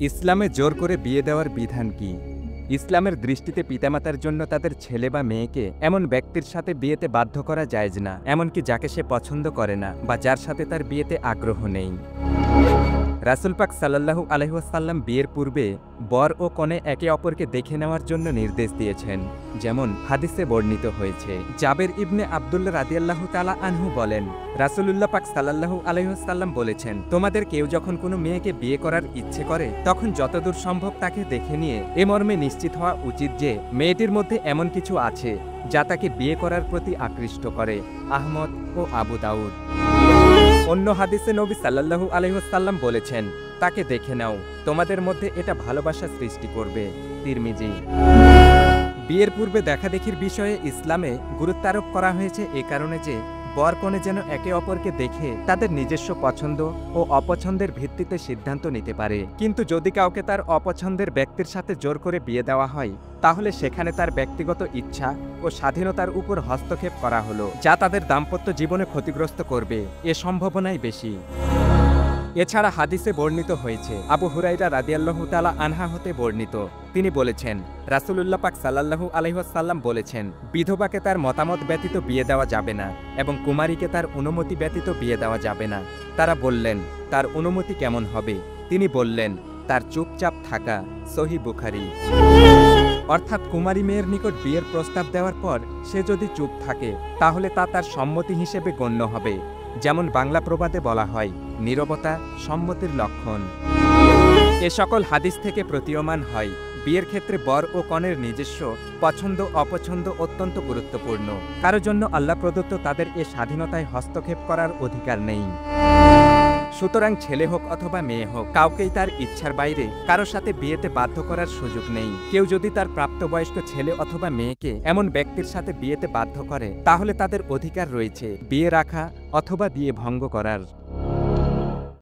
ইসলামে জোর করে বিয়ে দেওয়ার বিধান কি? ইসলামের দৃষ্টিতে পিতামাতার জন্য তাদের ছেলে বা মেয়েকে এমন ব্যক্তির সাথে বিয়েতে বাধ্য করা জায়েজ না, এমনকি যাকে সে পছন্দ করে না বা যার সাথে তার বিয়েতে আগ্রহ নেই। রাসূল পাক সাল্লাল্লাহু আলাইহি ওয়াসাল্লাম বিয়ের পূর্বে বর ও কনে একে অপরকে দেখে নেওয়ার জন্য নির্দেশ দিয়েছেন, যেমন হাদিসে বর্ণিত হয়েছে। জাবের ইবনে আব্দুল্লাহ রাদিয়াল্লাহু তাআলা আনহু বলেন, রাসূলুল্লাহ পাক সাল্লাল্লাহু আলাইহি ওয়াসাল্লাম বলেছেন, তোমাদের কেউ যখন কোনো মেয়েকে বিয়ে করার ইচ্ছে করে তখন যতদূর সম্ভব তাকে দেখে নিয়ে এ মর্মে নিশ্চিত হওয়া উচিত যে মেয়েটির মধ্যে এমন কিছু আছে যা তাকে বিয়ে করার প্রতি আকৃষ্ট করে। আহমদ ও আবু দাউদ। অন্য হাদিসে নবী সাল্লাল্লাহু আলাইহি ওয়াসাল্লাম বলেছেন, তাকে দেখে নাও, তোমাদের মধ্যে এটা ভালোবাসা সৃষ্টি করবে। তিরমিজি। বিয়ের পূর্বে দেখাদেখির বিষয়ে ইসলামে গুরুত্বারোপ করা হয়েছে এ কারণে যে বর কনে যেন একে অপরকে দেখে তাদের নিজস্ব পছন্দ ও অপছন্দের ভিত্তিতে সিদ্ধান্ত নিতে পারে। কিন্তু যদি কাউকে তার অপছন্দের ব্যক্তির সাথে জোর করে বিয়ে দেওয়া হয়, তাহলে সেখানে তার ব্যক্তিগত ইচ্ছা ও স্বাধীনতার উপর হস্তক্ষেপ করা হলো, যা তাদের দাম্পত্য জীবনে ক্ষতিগ্রস্ত করবে এ সম্ভাবনাই বেশি। এছাড়া হাদিসে বর্ণিত হয়েছে, আবু হুরাইরা রাদিয়াল্লাহু তাআলা আনহা হতে বর্ণিত, তিনি বলেছেন, রাসূলুল্লাহ পাক সাল্লাল্লাহু আলাইহি ওয়াসাল্লাম বলেছেন, বিধবাকে তার মতামত ব্যতীত বিয়ে দেওয়া যাবে না এবং কুমারীকে তার অনুমতি ব্যতীত বিয়ে দেওয়া যাবে না। তারা বললেন, তার অনুমতি কেমন হবে? তিনি বললেন, তার চুপচাপ থাকা। সহিহ বুখারী। অর্থাৎ কুমারী মেয়ের নিকট বিয়ের প্রস্তাব দেওয়ার পর সে যদি চুপ থাকে তাহলে তা তার সম্মতি হিসেবে গণ্য হবে। যেমন বাংলা প্রবাদে বলা হয়, নীরবতা সম্মতির লক্ষণ। এ সকল হাদিস থেকে প্রতীয়মান হয়, বিয়ের ক্ষেত্রে বর ও কনের নিজস্ব পছন্দ অপছন্দ অত্যন্ত গুরুত্বপূর্ণ। কারো জন্য আল্লাহ প্রদত্ত তাদের এ স্বাধীনতায় হস্তক্ষেপ করার অধিকার নেই। সুতরাং ছেলে হোক অথবা মেয়ে হোক, কাউকেই তার ইচ্ছার বাইরে কারো সাথে বিয়েতে বাধ্য করার সুযোগ নেই। কেউ যদি তার প্রাপ্তবয়স্ক ছেলে অথবা মেয়েকে এমন ব্যক্তির সাথে বিয়েতে বাধ্য করে, তাহলে তাদের অধিকার রয়েছে বিয়ে রাখা অথবা বিয়ে ভঙ্গ করার।